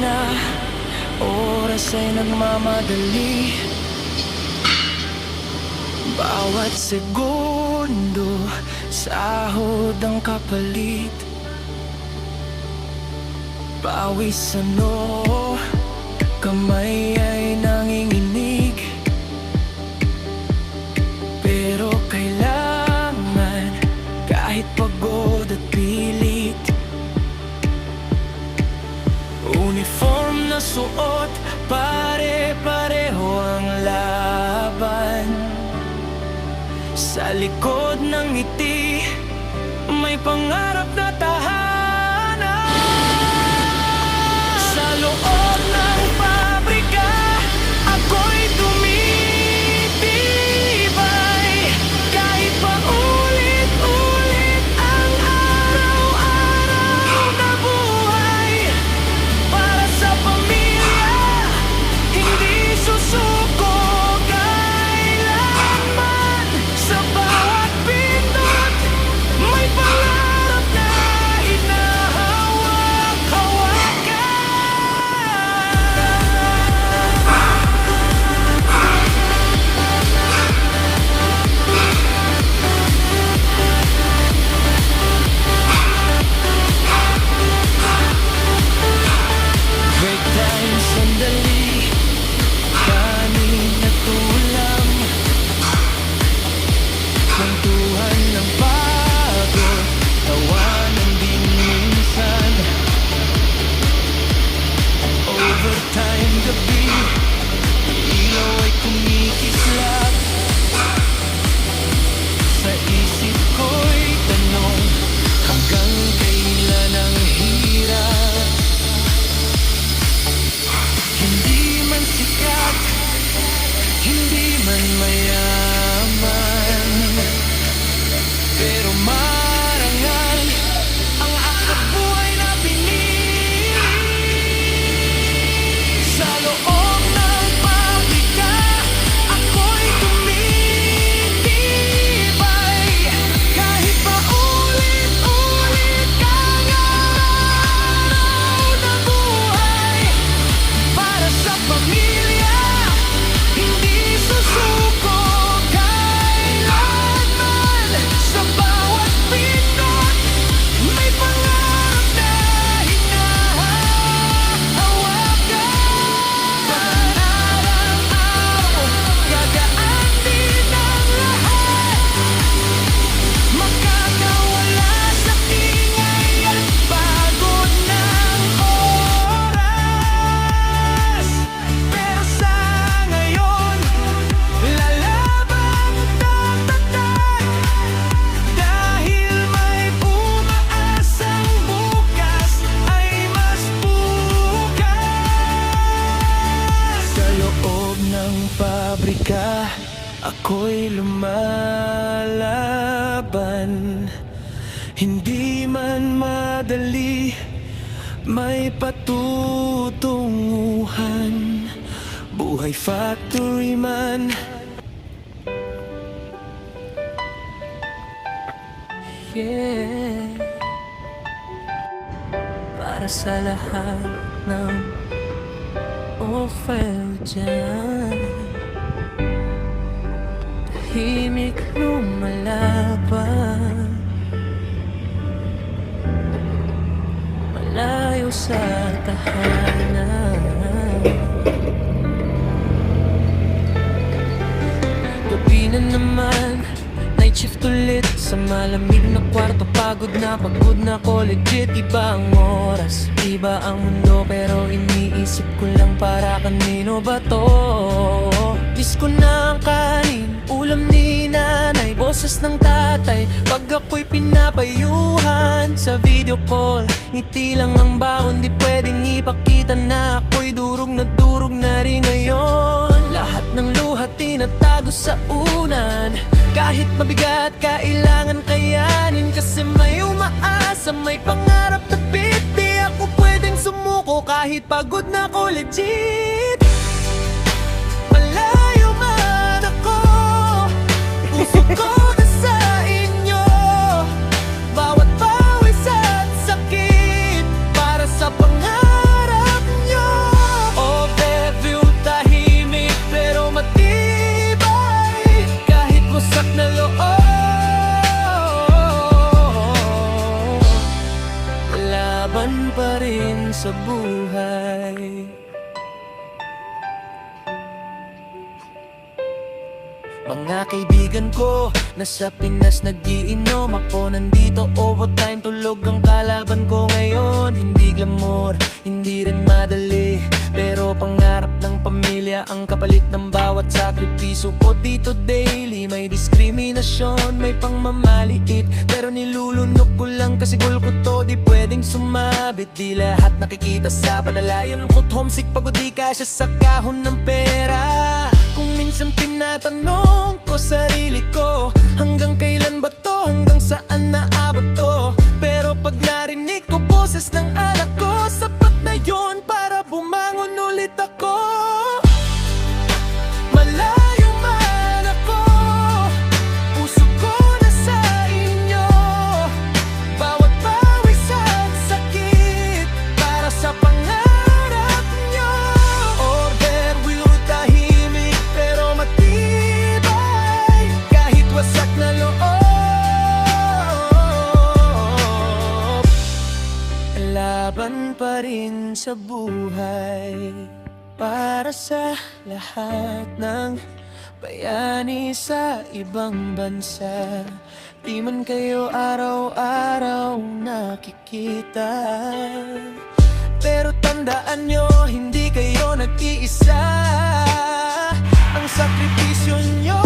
na, oras ay nagmamadali. Bawat segundo, sahod ang kapalit. Pawis kamay ay nanginginig. Pero kailangan, kahit pagod at pilit. Uniform na suot, pare-pareho ang laban. Sa likod ng ngiti, may pangarap na tahanan. Sa loob ng pabrika, ako'y tumitibay. Kahit pa ulit-ulit ang araw-araw na buhay. Para sa pamilya, hindi susuko kailanman. Sa bawat pindot, may pangarap na break time, sandali, kanin at ulam. Kwentuhan ng pagod, tawanan din minsan. Overtime gabi, ilaw ay kumikislap. Sa isip ko'y tanong, hanggang kailan ang hirap? Hindi man sikat, hindi man mayaman, pero marangal ang akat buhay na pinili. Sa loob ng pabrika, ako'y tumitibay. Kahit pa ulit-ulit ang araw na buhay. Para sa pamilya, hindi susuko kailanman. Sa bawat pindot, may pangarap na hinahawakan. Araw-araw, gagaan din ang lahat. Makakawala sa ingay at pagod ng oras. Pero sa ngayon, lalabang tatatag. Dahil may umaasang bukas ay mas bukas. Sa loob ng pabrika, ako'y lumalaban. Hindi man madali, may patutunguhan. Buhay factory man. Yeah. Para sa lahat ng offer dyan, tahimik lumalaban, malayo sa tahanan. Gabi na naman, night shift ulit. Sa malamig na kwarto, pagod na ko legit. Iba ang oras, iba ang mundo, pero iniisip ko lang para kanino ba to? Miss ko na ang kanin, ulam ni nanay, boses ng tatay pag ako'y pinapayuhan. Sa video call, ngiti lang ang baon, di pwedeng ipakita na ako'y durog na rin ngayon. Lahat ng luha tinatago sa unan, kahit mabigat kailangan kayanin. Kasi may umaasa, may pangarap na bit. Di ako pwedeng sumuko kahit pagod na ko legit. Malayo man ako, puso ko na sa inyo. Bawat pawis at sakit, para sa pangarap Mga kaibigan ko, nasa Pinas nag-iinom ako. Nandito overtime, tulog ang kalaban ko ngayon. Hindi glamour, hindi rin madali, pero pangarap ng pamilya ang kapalit ng bawat sakripisyo ko. Dito daily may diskriminasyon, may pangmamaliit, pero nilulunok ko lang kasi goal ko to, di pwedeng sumabit. Di lahat nakikita sa padalayan ko't homesick, pagod di kasya sa kahon ng pera. Kung minsan tinatanong ko sarili ko, hanggang kailan ba to? Hanggang saan naabot to? Pero pag narinig ko boses ng anak ko, sapat na yon para bumangon ulit ako. Malayo man ako, puso ko nasa inyo. Bawat pawis at sakit para sa pangarap nyo. Order will tahimik pero matibay, kahit wasak na loob. Laban pa rin sa buhay para sa lahat ng bayani sa ibang bansa. Di man kayo araw-araw nakikita, pero tandaan nyo, hindi kayo nag-iisa. Ang sakripisyo nyo